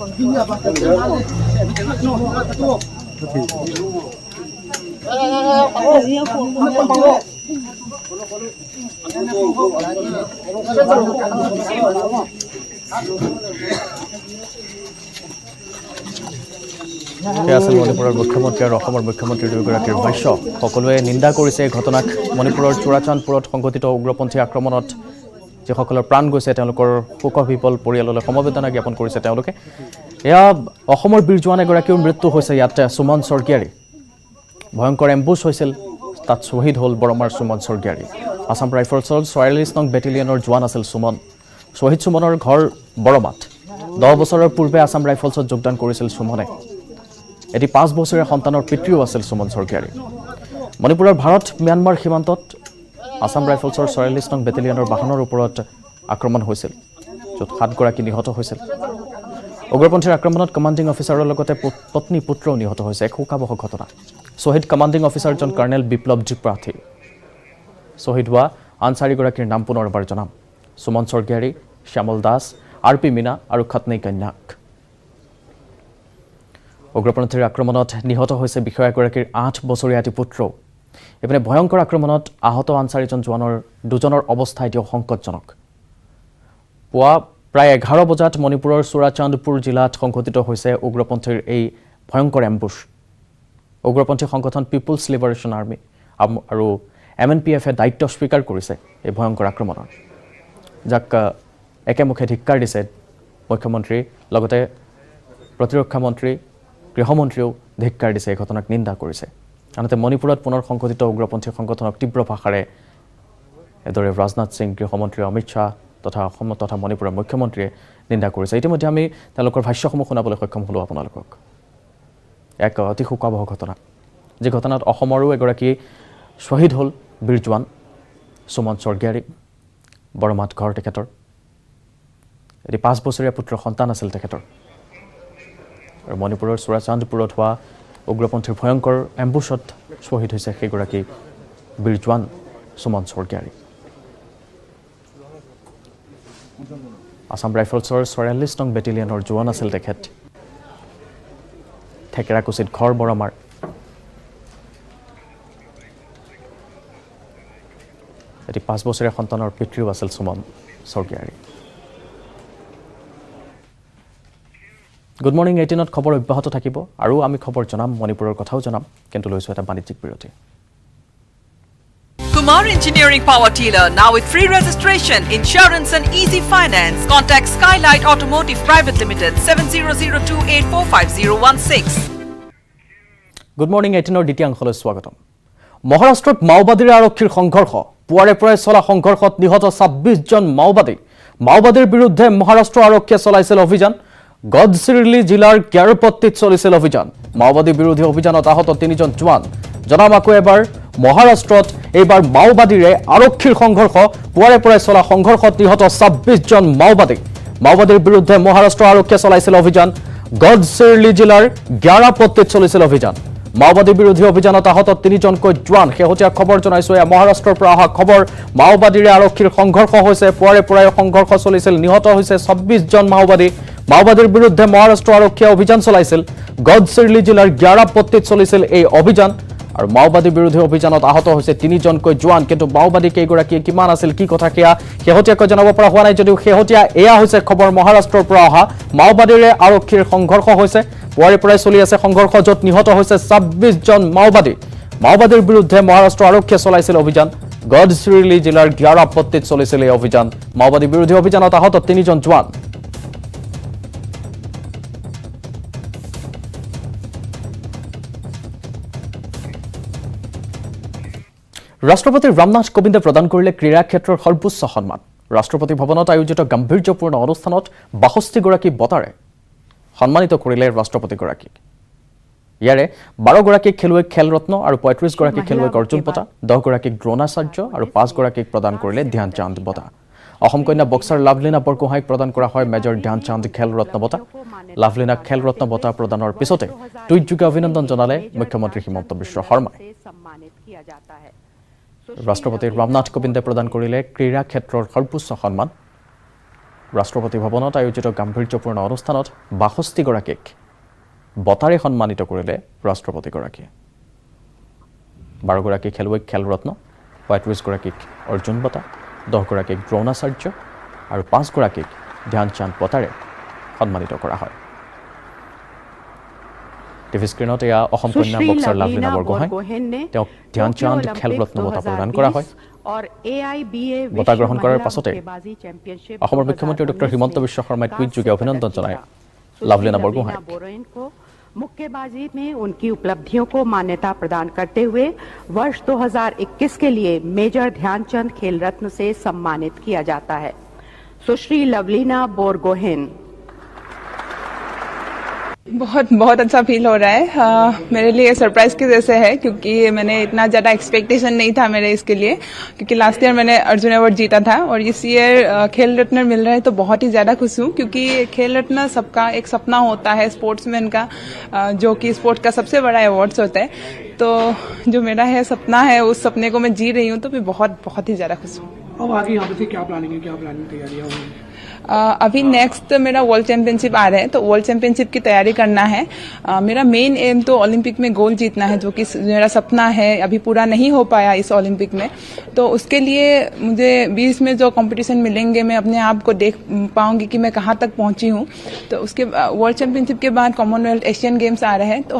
আছিল মণিপুৰৰ মুখ্যমন্ত্ৰী আৰু অসমৰ মুখ্যমন্ত্ৰী দুয়োগৰাকীৰ ভাষ্য সকলোৱে নিন্দা কৰিছে এই ঘটনাক মণিপুৰৰ চোৰাচান্দপুৰত সংঘটিত উগ্ৰপন্থী আক্ৰমণত যিসকলৰ প্ৰাণ গৈছে তেওঁলোকৰ শোকবিহ্বল পৰিয়াললৈ সমবেদনা জ্ঞাপন কৰিছে তেওঁলোকে এয়া অসমৰ বীৰ জোৱান এগৰাকীৰ মৃত্যু হৈছে ইয়াত সুমন স্বৰ্গীয়াৰী ভয়ংকৰ এম্বুছ হৈছিল তাত শ্বহীদ হ'ল বৰমাৰ সুমন স্বৰ্গীয়াৰী আসাম ৰাইফলছৰ ৪৪ নং বেটেলিয়নৰ জোৱান আছিল সুমন শ্বহীদ সুমনৰ ঘৰ বৰমাত 10 বছৰৰ পূৰ্বে আসাম ৰাইফলছত যোগদান কৰিছিল সুমনে এটি 5 বছৰীয়া সন্তানৰ পিতৃও আছিল সুমন স্বৰ্গীয়াৰী মণিপুৰৰ ভাৰত ম্যানমাৰ সীমান্তত আসাম ৰাইফলছৰ ৪৪ নং বেটেলিয়নৰ বাহনৰ ওপৰত আক্ৰমণ হৈছিল য'ত 7 গৰাকী নিহত হৈছিল উগ্ৰপন্থীৰ আক্ৰমণত কমাণ্ডিং অফিচাৰৰ লগতে পত্নী পুত্ৰও নিহত হৈছে এক শোকাবহ ঘটনা শ্বহীদ কমাণ্ডিং অফিচাৰজন কৰ্ণেল বিপ্লৱ ত্ৰিপাঠী শ্বহীদ হোৱা আন 4 গৰাকীৰ নাম পুনৰবাৰ জনাম সুমন স্বৰ্গীয়াৰী শ্যামল দাস আৰ.পি. মীনা আৰু খতনী কন্যাক উগ্ৰপন্থীৰ আক্ৰমণত নিহত হৈছে বিষয়াগৰাকীৰ 8 বছৰীয়া এটি পুত্ৰও ইপিনে ভয়ংকৰ আক্ৰমণত আহত আন 4জন জোৱানৰ দুজনৰ অৱস্থা এতিয়াও সংকটজনক পুৱা প্ৰায় 11 বজাত মণিপুৰৰ চোৰাচান্দপুৰ জিলাত সংঘটিত হৈছে উগ্ৰপন্থীৰ এই ভয়ংকৰ এম্বুছ উগ্ৰপন্থী সংগঠন পিপুলছ লিবাৰেশ্যন আৰ্মি আৰু MNPF-এ দায়িত্ব স্বীকাৰ কৰিছে এই ভয়ংকৰ আক্ৰমণৰ যাক একেমুখে ধিক্কাৰ দিছে মুখ্যমন্ত্ৰী লগতে প্ৰতিৰক্ষা মন্ত্ৰী গৃহমন্ত্ৰীও ধিক্কাৰ দিছে এই ঘটনাক নিন্দা কৰিছে আনহাতে মণিপুৰত পুনৰ সংঘটিত উগ্ৰপন্থী সংগঠনক তীব্ৰ ভাষাৰে এদৰে ৰাজনাথ সিং গৃহমন্ত্ৰী অমিত শ্বাহ তথা অসম তথা মণিপুৰৰ মুখ্যমন্ত্ৰীয়ে নিন্দা কৰিছে ইতিমধ্যে আমি তেওঁলোকৰ ভাষ্যসমূহ শুনাবলৈ সক্ষম হ'লো আপোনালোকক এক অতি শোকাবহ ঘটনা যি ঘটনাত অসমৰো এগৰাকী শ্বহীদ হ'ল বীৰ জোৱান সুমন স্বৰ্গীয়াৰী বৰমাত ঘৰ তেখেতৰ এটি 5 বছৰীয়া পুত্ৰ সন্তান আছিল তেখেতৰ আৰু মণিপুৰৰ চোৰাচান্দপুৰত হোৱা উগ্ৰপন্থীৰ ভয়ংকৰ এম্বুছত শ্বহীদ হৈছে সেইগৰাকী বীৰ জোৱান সুমন স্বৰ্গীয়াৰী আসাম ৰাইফলছৰ ৪৪ নং বেটেলিয়নৰ জোৱান আছিল তেখেত থেকেৰাকুছিত ঘৰ বৰমাৰ এটি 5 বছৰীয়া সন্তানৰ পিতৃও আছিল সুমন স্বৰ্গীয়াৰী গুড মৰ্নিং 18ত খবৰ অব্যাহত থাকিব আৰু আমি খবৰ জনাম মণিপুৰৰ কথাও জনাম কিন্তু লৈছোঁ এটা বাণিজ্যিক বিৰতি Kumar Engineering Power Dealer now with free registration, insurance and easy finance. Contact Skylight Automotive Private Limited 7002845016. Good morning 18ৰ দ্বিতীয়াংশলৈ স্বাগতম মহাৰাষ্ট্ৰত মাওবাদীৰ আৰক্ষীৰ সংঘৰ্ষ পুৱাৰে পৰাই চলা সংঘৰ্ষত নিহত 26জন মাওবাদীৰ বিৰুদ্ধে মহাৰাষ্ট্ৰ আৰক্ষীয়ে চলাইছিল অভিযান গডচিৰলি জিলাৰ গ্যাৰপট্টিত চলিছিল অভিযান মাওবাদী বিৰোধী অভিযানত আহত 3জন জোৱান জনাম আকৌ এবাৰ মহাৰাষ্ট্ৰত এইবাৰ মাওবাদীৰে আৰক্ষীৰ সংঘৰ্ষ পুৱাৰে পৰাই চলা সংঘৰ্ষত নিহত 26জন মাওবাদীৰ বিৰুদ্ধে মহাৰাষ্ট্ৰ আৰক্ষীয়ে চলাইছিল অভিযান গডচিৰলি জিলাৰ গ্যাৰপট্টিত চলিছিল অভিযান মাওবাদী বিৰোধী অভিযানত আহত 3জনকৈ জোৱান শেহতীয়া খবৰ জনাইছো এয়া মহাৰাষ্ট্ৰৰ পৰা অহা খবৰ মাওবাদীৰে আৰক্ষীৰ সংঘৰ্ষ হৈছে পুৱাৰে পৰাই সংঘৰ্ষ চলিছিল নিহত হৈছে 26জন মাওবাদীৰ বিৰুদ্ধে মহাৰাষ্ট্ৰ আৰক্ষীয়ে অভিযান চলাইছিল গডচিৰলি জিলাৰ গ্যাৰপট্টিত চলিছিল এই অভিযান আৰু মাওবাদী বিৰোধী অভিযানত আহত হৈছে 3জনকৈ জোৱান কিন্তু মাওবাদী কেইগৰাকীয়ে কিমান আছিল কি কথা কিয়া শেহতীয়াকৈ জনাব পৰা হোৱা নাই যদিও শেহতীয়া এয়া হৈছে খবৰ মহাৰাষ্ট্ৰৰ পৰা অহা মাওবাদীৰে আৰক্ষীৰ সংঘৰ্ষ হৈছে পুৱাৰে পৰাই চলি আছে সংঘৰ্ষ য'ত নিহত হৈছে 26জন মাওবাদীৰ বিৰুদ্ধে মহাৰাষ্ট্ৰ আৰক্ষীয়ে চলাইছিল অভিযান গডচিৰলি জিলাৰ গ্যাৰপট্টিত চলিছিল এই অভিযান মাওবাদী বিৰোধী অভিযানত আহত 3জন জোৱান ৰাষ্ট্ৰপতি ৰামনাথ কোবিন্দে প্ৰদান কৰিলে ক্ৰীড়া ক্ষেত্ৰৰ সৰ্বোচ্চ সন্মান ৰাষ্ট্ৰপতি ভৱনত আয়োজিত গাম্ভীৰ্যপূৰ্ণ অনুষ্ঠানত 62 গৰাকী বঁটাৰে সন্মানিত কৰিলে ৰাষ্ট্ৰপতিগৰাকীক ইয়াৰে 12 গৰাকী খেলুৱৈক খেল ৰত্ন আৰু 35 গৰাকী খেলুৱৈক অৰ্জুন বঁটা 10 গৰাকীক দ্ৰোণাচাৰ্য আৰু 5 গৰাকীক প্ৰদান কৰিলে ধ্যান চান্দ বঁটা অসম কন্যা বক্সাৰ লাভলীনা বৰগোহাঁইক প্ৰদান কৰা হয় মেজৰ ধ্যানচাঁদ খেল ৰত্ন বঁটা। লাভলীনাক খেল ৰত্ন বঁটা প্ৰদানৰ পিছতে টুইটযোগে অভিনন্দন জনালে মুখ্যমন্ত্ৰী হিমন্ত বিশ্ব শৰ্মাই। ৰাষ্ট্ৰপতি ৰামনাথ কোবিন্দে প্ৰদান কৰিলে ক্ৰীড়া ক্ষেত্ৰৰ সৰ্বোচ্চ সন্মান। ৰাষ্ট্ৰপতি ভৱনত আয়োজিত গাম্ভীৰ্যপূৰ্ণ অনুষ্ঠানত ৬২ গৰাকীক বঁটাৰে সন্মানিত কৰিলে ৰাষ্ট্ৰপতিগৰাকীয়ে। ১২ গৰাকী খেলুৱৈক খেল ৰত্ন, ৩৫ গৰাকীক অৰ্জুন বঁটা, 10 গৰাকীক দ্ৰোণাচাৰ্য আৰু 5 গৰাকীক ধ্যানচাঁদ বঁটাৰে সন্মানিত কৰা হয়। টিভি স্ক্ৰীণত এয়া অসম কন্যা বক্সাৰ লাভলীনা বৰগোহাঁই, তেওঁক ধ্যানচাঁদ খেল ৰত্ন বঁটা প্ৰদান কৰা হয়। বঁটা গ্ৰহণ কৰাৰ পাছতে অসমৰ মুখ্যমন্ত্ৰী ডক্টৰ হিমন্ত বিশ্ব শৰ্মাই টুইটযোগে অভিনন্দন জনায় লাভলীনা বৰগোহাঁইক। मुक्केबाजी में उनकी उपलब्धियों को मान्यता प्रदान करते हुए वर्ष 2021 के लिए मेजर ध्यानचंद खेल रत्न से सम्मानित किया जाता है। सुश्री लवलीना बोरगोहेन। बहुत अच्छा फील हो रहा है। मेरे लिए सरप्राइज की जैसे है, क्योंकि मैंने इतना ज़्यादा एक्सपेक्टेशन नहीं था मेरे इसके लिए, क्योंकि लास्ट ईयर मैंने अर्जुन अवार्ड जीता था और इस ईयर खेल रत्न मिल रहा है तो बहुत ही ज़्यादा खुश हूँ, क्योंकि खेल रत्न सबका एक सपना होता है स्पोर्ट्समैन का, जो कि स्पोर्ट का सबसे बड़ा अवार्ड्स होता है। तो जो मेरा है सपना है, उस सपने को मैं जी रही हूँ, तो मैं बहुत ही ज़्यादा खुश हूँ। अब आगे यहाँ से क्या प्लानिंग है, क्या प्लानिंग तैयारियाँ होंगी? अभी नेक्स्ट मेरा वर्ल्ड चैंपियनशिप आ रहा है, तो वर्ल्ड चैंपियनशिप की तैयारी करना है। मेरा मेन एम तो ओलंपिक में गोल्ड जीतना है, जो कि मेरा सपना है, अभी पूरा नहीं हो पाया इस ओलंपिक में। तो उसके लिए मुझे 20 में जो कंपटीशन मिलेंगे, मैं अपने आप को देख पाऊंगी कि मैं कहाँ तक पहुंची हूँ। तो उसके वर्ल्ड चैंपियनशिप के बाद कॉमनवेल्थ एशियन गेम्स आ रहे हैं, तो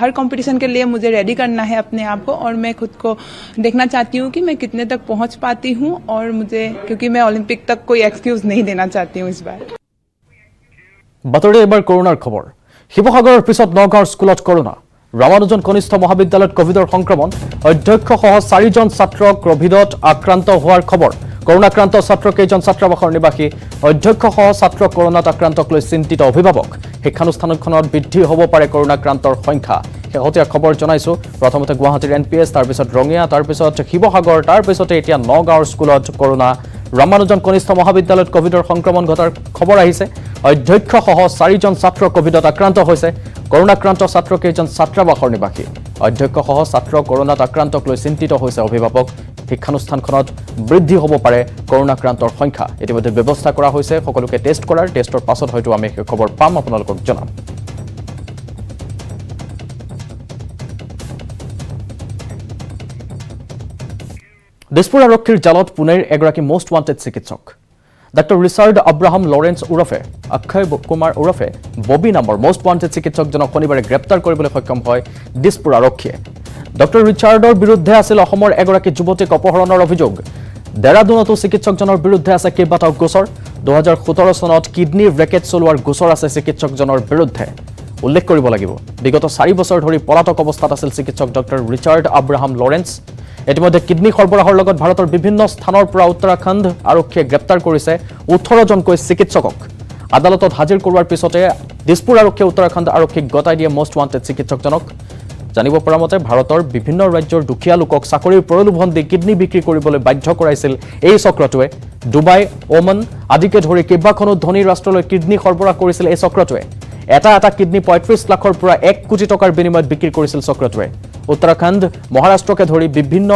हर कंपटीशन के लिए मुझे रेडी करना है अपने आप को, और मैं खुद को देखना चाहती हूँ कि मैं कितने तक पहुँच पाती हूँ, और मुझे क्योंकि मैं ओलंपिक तक कोई एक्सक्यूज नहीं देना चाहती हूँ इस बार। বাতৰি এবাৰ কৰোনাৰ খবৰ। শিৱসাগৰৰ পিছত নগাঁৱৰ স্কুলত কৰোনা। ৰামানুজন কনিষ্ঠ মহাবিদ্যালয়ত কোভিডৰ সংক্ৰমণ। অধ্যক্ষসহ 4জন ছাত্ৰ কোভিডত আক্ৰান্ত হোৱাৰ খবৰ। কৰোনাক্ৰান্ত ছাত্ৰ কেইজন ছাত্ৰাবাসৰ নিবাসী। অধ্যক্ষসহ ছাত্ৰ কৰোনাত আক্ৰান্তক লৈ চিন্তিত অভিভাৱক। শিক্ষানুষ্ঠানখনত বৃদ্ধি হ'ব পাৰে কৰোনাক্ৰান্তৰ সংখ্যা। শেহতীয়া খবৰ জনাইছো। প্ৰথমতে গুৱাহাটীৰ NPS, তাৰপিছত ৰঙিয়া, তাৰপিছত শিৱসাগৰ, তাৰপিছতে এতিয়া নগাঁৱৰ স্কুলত কৰোনা। ৰামানুজন কনিষ্ঠ মহাবিদ্যালয়ত কোভিডৰ সংক্ৰমণ ঘটাৰ খবৰ আহিছে। অধ্যক্ষসহ 4জন ছাত্ৰ কোভিডত আক্ৰান্ত হৈছে। কৰোনাক্ৰান্ত ছাত্ৰ কেইজন ছাত্ৰাবাসৰ নিবাসী। অধ্যক্ষসহ ছাত্ৰ কৰোনাত আক্ৰান্তক লৈ চিন্তিত হৈছে অভিভাৱক। শিক্ষানুষ্ঠানখনত বৃদ্ধি হ'ব পাৰে কৰোনাক্ৰান্তৰ সংখ্যা। ইতিমধ্যে ব্যৱস্থা কৰা হৈছে সকলোকে টেষ্ট কৰাৰ। টেষ্টৰ পাছত হয়তো আমি সেই খবৰ পাম, আপোনালোকক জনাম। দিছপুৰ আৰক্ষীৰ জালত পুনেৰ এগৰাকী মষ্ট ৱান্টেড চিকিৎসক ডক্টৰ ৰিচাৰ্ড আব্ৰাহাম লৰেন্স ওৰফে অক্ষয় কুমাৰ ওৰফে ববি নামৰ মষ্ট ৱান্টেড চিকিৎসকজনক শনিবাৰে গ্ৰেপ্তাৰ কৰিবলৈ সক্ষম হয় দিছপুৰ আৰক্ষীয়ে। ডক্টৰ ৰিচাৰ্ডৰ বিৰুদ্ধে আছিল অসমৰ এগৰাকী যুৱতীক অপহৰণৰ অভিযোগ। দেৰাদুনতো চিকিৎসকজনৰ বিৰুদ্ধে আছে কেইবাটাও গোচৰ। 2017 চনত কিডনিৰ ৰেকেট চলোৱাৰ গোচৰ আছে চিকিৎসকজনৰ বিৰুদ্ধে। উল্লেখ কৰিব লাগিব, বিগত 4 বছৰ ধৰি পলাতক অৱস্থাত আছিল চিকিৎসক ডক্টৰ ৰিচাৰ্ড আব্ৰাহাম লৰেন্স। ইতিমধ্যে কিডনি সৰবৰাহৰ লগত ভাৰতৰ বিভিন্ন স্থানৰ পৰা উত্তৰাখণ্ড আৰক্ষীয়ে গ্ৰেপ্তাৰ কৰিছে 18জনকৈ চিকিৎসকক। আদালতত হাজিৰ কৰোৱাৰ পিছতে দিছপুৰ আৰক্ষীয়ে উত্তৰাখণ্ড আৰক্ষীক গতাই দিয়ে মষ্ট ৱান্টেড চিকিৎসকজনক। জানিব পৰা মতে ভাৰতৰ বিভিন্ন ৰাজ্যৰ দুখীয়া লোকক চাকৰিৰ প্ৰলোভন দি কিডনি বিক্ৰী কৰিবলৈ বাধ্য কৰাইছিল এই চক্ৰটোৱে। ডুবাই, ওমান আদিকে ধৰি কেইবাখনো ধনী ৰাষ্ট্ৰলৈ কিডনি সৰবৰাহ কৰিছিল এই চক্ৰটোৱে। এটা কিডনি 35 লাখৰ পৰা 1 কোটি টকাৰ বিনিময়ত বিক্ৰী কৰিছিল চক্ৰটোৱে। উত্তৰাখণ্ড, মহাৰাষ্ট্ৰকে ধৰি বিভিন্ন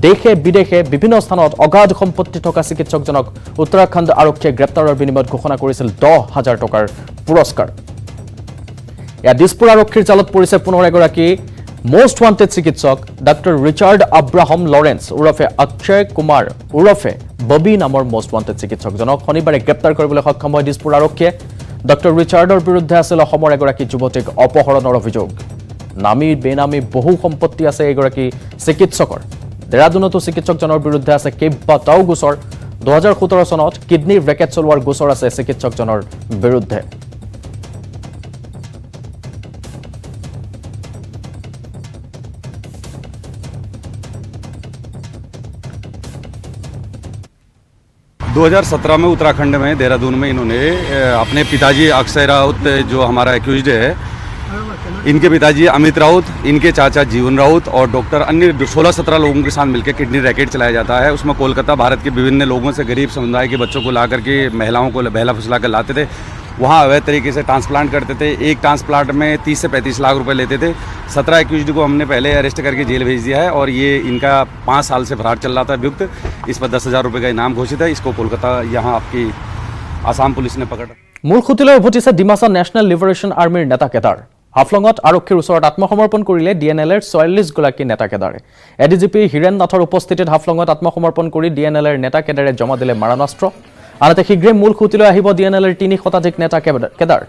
দেশে বিদেশে বিভিন্ন স্থানত অগাধ সম্পত্তি থকা চিকিৎসকজনক উত্তৰাখণ্ড আৰক্ষীয়ে গ্ৰেপ্তাৰৰ বিনিময়ত ঘোষণা কৰিছিল 10,000 টকাৰ পুৰস্কাৰ। এয়া দিছপুৰ আৰক্ষীৰ জালত পৰিছে পুনৰ এগৰাকী মষ্ট ৱান্টেড চিকিৎসক ডক্টৰ ৰিচাৰ্ড আব্ৰাহাম লৰেন্স ওৰফে অক্ষয় কুমাৰ ওৰফে ববি নামৰ মষ্ট ৱান্টেড চিকিৎসকজনক শনিবাৰে গ্ৰেপ্তাৰ কৰিবলৈ সক্ষম হয় দিছপুৰ আৰক্ষীয়ে। ডক্টৰ ৰিচাৰ্ডৰ বিৰুদ্ধে আছিল অসমৰ এগৰাকী যুৱতীক অপহৰণৰ অভিযোগ। নামী বেনামী বহু সম্পত্তি আছে এগৰাকী চিকিৎসকৰ। দেৰাদুনতো চিকিৎসকজনৰ বিৰুদ্ধে আছে কেইবাটাও গোচৰ। 2017 চনত কিডনিৰ ৰেকেট চলোৱাৰ গোচৰ আছে চিকিৎসকজনৰ বিৰুদ্ধে। दो 2017 में उत्तराखंड में देहरादून में इन्होंने अपने पिताजी अक्षय राउत जो हमारा एक्यूज्ड है इनके पिताजी अमित राउत, इनके चाचा जीवन राउत और डॉक्टर अन्य 16-17 लोगों के साथ मिलकर किडनी रैकेट चलाया जाता है। उसमें कोलकाता भारत के विभिन्न लोगों से गरीब समुदाय के बच्चों को ला करके महिलाओं को बहला फुसला कर लाते थे, वहाँ अवैध तरीके से ट्रांसप्लांट करते थे। एक ट्रांसप्लांट में 30 से 35 लाख रुपए लेते थे। 17 एक्यूज्ड को हमने पहले अरेस्ट करके जेल भेज दिया है और ये इनका 5 साल से फरार चल रहा था अभियुक्त। इस पर 10,000 रुपये का इनाम घोषित है। इसको कोलकाता यहाँ आपकी आसाम पुलिस ने पकड़ा। মূল খুঁটিলৈ উভতিছে ডিমাছা নেশ্যনেল লিবাৰেশ্যন আৰ্মিৰ নেতাকেইটাৰ। হাফলঙত আৰক্ষীৰ ওচৰত আত্মসমৰ্পণ কৰিলে ডিএনএলৰ 44গৰাকী নেতাকেইটাৰে। এডিজিপি হীৰেন নাথৰ উপস্থিতিত হাফলঙত আত্মসমৰ্পণ কৰি ডিএনএলৰ নেতাকেইটাৰে জমা দিলে মাৰণাস্ত্ৰ। আনহাতে শীঘ্ৰেই মূল খুঁটিলৈ আহিব ডিএনএলৰ 3 শতাধিক নেতাকেইটাৰ।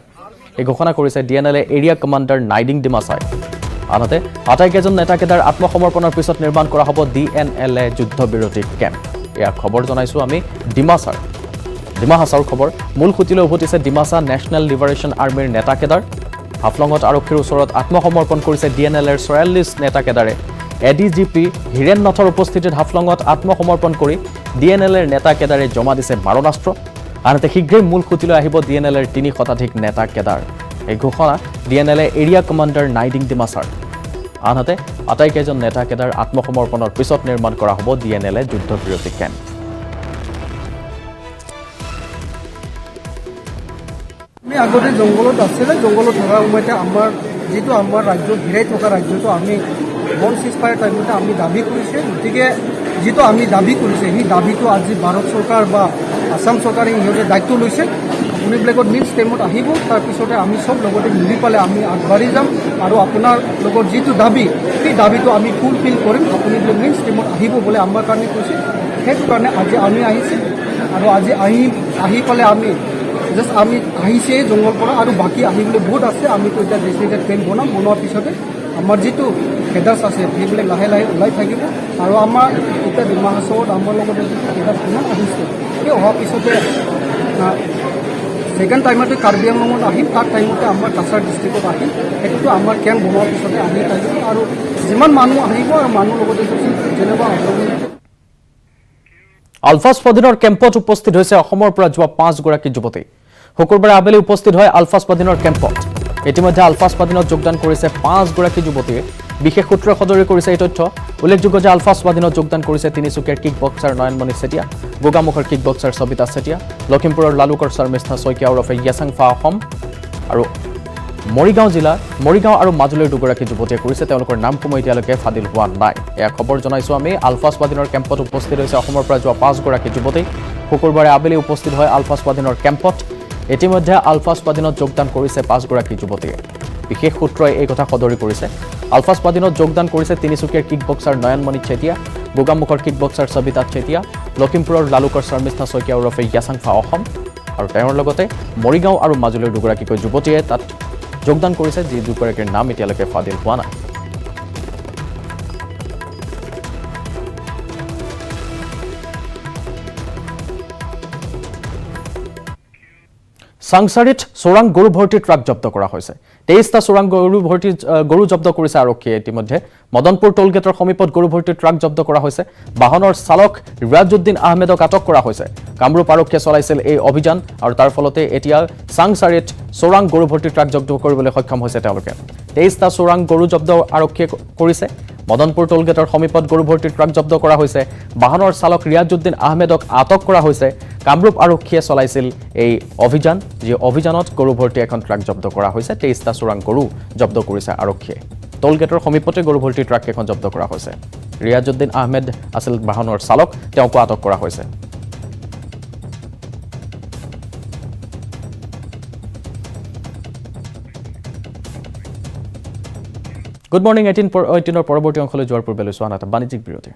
এই ঘোষণা কৰিছে ডিএনএলৰ এৰিয়া কমাণ্ডাৰ নাইডিং ডিমাছাই। আনহাতে আটাইকেইজন নেতাকেইটাৰ আত্মসমৰ্পণৰ পিছত নিৰ্মাণ কৰা হ'ব ডিএনএলএ যুদ্ধবিৰতি কেম্প। এয়া খবৰ জনাইছোঁ আমি ডিমা হাছাৰ খবৰ। মূল খুঁটিলৈ উভতিছে ডিমাছা নেশ্যনেল লিবাৰেশ্যন আৰ্মিৰ নেতাকেইটাৰ। হাফলঙত আৰক্ষীৰ ওচৰত আত্মসমৰ্পণ কৰিছে ডিএনএলৰ 44 নেতাকেইটাৰে। এডিজিপি হীৰেন নাথৰ উপস্থিতিত হাফলঙত আত্মসমৰ্পণ কৰি ডিএনএলৰ নেতাকেইটাৰে জমা দিছে মাৰণাস্ত্ৰ। আনহাতে শীঘ্ৰেই মূল খুঁটিলৈ আহিব ডিএনএলৰ 3 শতাধিক নেতাকেইটাৰ। এই ঘোষণা ডিএনএলে এৰিয়া কমাণ্ডাৰ নাইডিং ডিমাছাৰ। আনহাতে আটাইকেইজন নেতাকেইটাৰ আত্মসমৰ্পণৰ পিছত নিৰ্মাণ কৰা হ'ব ডিএনএলে যুদ্ধবিৰতি কেম্প। আমি আগতে জংঘলত আছিলে, জংঘলত থকাৰ সময়তে আমাৰ ৰাজ্য ঘিৰাই থকা ৰাজ্যটো আমি বন চিজফায়াৰ টাইমতে আমি দাবী কৰিছে। গতিকে যিটো আমি দাবী কৰিছে সেই দাবীটো আজি ভাৰত চৰকাৰ বা আসাম চৰকাৰে সিহঁতে দায়িত্ব লৈছে। আপুনিবিলাকত মিড ষ্টেমত আহিব, তাৰপিছতে আমি চব লগতে মিলি পেলাই আমি আগবাঢ়ি যাম আৰু আপোনাৰ লগত যিটো দাবী সেই দাবীটো আমি ফুলফিল কৰিম। আপুনিবিলাক মিড ষ্টেমত আহিব বুলি আমাৰ কাৰণে কৈছে। সেইটো কাৰণে আজি আমি আহিছোঁ আৰু আজি আহি পেলাই আমি জাষ্ট আমি আহিছে জংঘল পৰা আৰু বাকী আহিবলৈ বহুত আছে। আমিতো এতিয়া ডেষ্টিনেটেড ট্ৰেইন বনোৱাৰ পিছতে আমাৰ যিটো কেডাৰ্ছ আছে সেইবিলাক লাহে লাহে ওলাই থাকিব। আৰু আমাৰ এতিয়া ডিমা হাছাওত আমাৰ লগতে যিটো কেডাৰ্ছ ইমান আহিছে, সেই অহাৰ পিছতে ছেকেণ্ড টাইমতে কাৰ্বি আংলঙত আহিম, তাৰ টাইমতে আমাৰ কাছাৰ ডিষ্ট্ৰিক্টত আহিম। সেইটোতো আমাৰ কেম্প বনোৱাৰ পিছতে আহি থাকিব আৰু যিমান মানুহ আহিব আৰু মানুহৰ লগতে যেনেকুৱা আলফা স্বাধীনৰ কেম্পত উপস্থিত হৈছে অসমৰ পৰা যোৱা 5গৰাকী যুৱতী। শুকুৰবাৰে আবেলি উপস্থিত হয় আলফা স্বাধীনৰ কেম্পত। ইতিমধ্যে আলফা স্বাধীনত যোগদান কৰিছে 5গৰাকী যুৱতীয়ে। বিশেষ সূত্ৰই সদৰি কৰিছে এই তথ্য। উল্লেখযোগ্য যে আলফা স্বাধীনত যোগদান কৰিছে তিনিচুকীয়াৰ কিক বক্সাৰ নয়নমণি চেতিয়া, গোগামুখৰ কিক বক্সাৰ সবিতা চেতিয়া, লখিমপুৰৰ লালুকৰ শৰ্মিষ্ঠা শইকীয়া ওৰফে য়াচাংফা অসম আৰু মৰিগাঁও আৰু মাজুলীৰ 2গৰাকী যুৱতীয়ে কৰিছে। তেওঁলোকৰ নামসমূহ এতিয়ালৈকে ফাদিল হোৱা নাই। এয়া খবৰ জনাইছোঁ আমি। আলফা স্বাধীনৰ কেম্পত উপস্থিত হৈছে অসমৰ পৰা যোৱা 5গৰাকী যুৱতী। শুকুৰবাৰে আবেলি উপস্থিত হয় আলফা স্বাধীনৰ কেম্পত। ইতিমধ্যে আলফা স্বাধীনত যোগদান কৰিছে 5গৰাকী যুৱতীয়ে। বিশেষ সূত্ৰই এই কথা সদৰি কৰিছে। আলফা স্বাধীনত যোগদান কৰিছে তিনিচুকীয়াৰ কিক বক্সাৰ নয়নমণি চেতিয়া, গোগামুখৰ কিক বক্সাৰ সবিতা চেতিয়া, লখিমপুৰৰ লালুকৰ শৰ্মিষ্ঠা শইকীয়া ওৰফে য়াচাংফা অসম আৰু তেওঁৰ লগতে মৰিগাঁও আৰু মাজুলীৰ 2গৰাকীকৈ যুৱতীয়ে তাত যোগদান কৰিছে, যি 2গৰাকীৰ নাম এতিয়ালৈকে ফাদিল হোৱা নাই। চাংচাৰীত চোৰাং গৰু ভৰ্তি ট্ৰাক জব্দ কৰা হৈছে। 23টা চোৰাং গৰু জব্দ কৰিছে আৰক্ষীয়ে। ইতিমধ্যে মদনপুৰ টোলগেটৰ সমীপত গৰু ভৰ্তি ট্ৰাক জব্দ কৰা হৈছে। বাহনৰ চালক ৰিয়াজুদ্দিন আহমেদক আটক কৰা হৈছে। কামৰূপ আৰক্ষীয়ে চলাইছিল এই অভিযান আৰু তাৰ ফলতে এতিয়া চাংচাৰীত চোৰাং গৰু ভৰ্তি ট্ৰাক জব্দ কৰিবলৈ সক্ষম হৈছে তেওঁলোকে। 23টা চোৰাং গৰু জব্দ আৰক্ষীয়ে কৰিছে। মদনপুৰ টোলগেটৰ সমীপত গৰু ভৰ্তি ট্ৰাক জব্দ কৰা হৈছে। বাহনৰ চালক ৰিয়াজুদ্দিন আহমেদক আটক কৰা হৈছে। কামৰূপ আৰক্ষীয়ে চলাইছিল এই অভিযান, যি অভিযানত গৰু ভৰ্তি এখন ট্ৰাক জব্দ কৰা হৈছে। 23টা চোৰাং গৰু জব্দ কৰিছে আৰক্ষীয়ে। টোলগেটৰ সমীপতে গৰু ভৰ্তি ট্ৰাক এখন জব্দ কৰা হৈছে। ৰিয়াজুদ্দিন আহমেদ আছিল বাহনৰ চালক, তেওঁকো আটক কৰা হৈছে। গুড মৰ্ণিং 18ৰ পৰৱৰ্তী অংশলৈ যোৱাৰ পূৰ্বে লৈছোঁ আন এটা বাণিজ্যিক বিৰতি।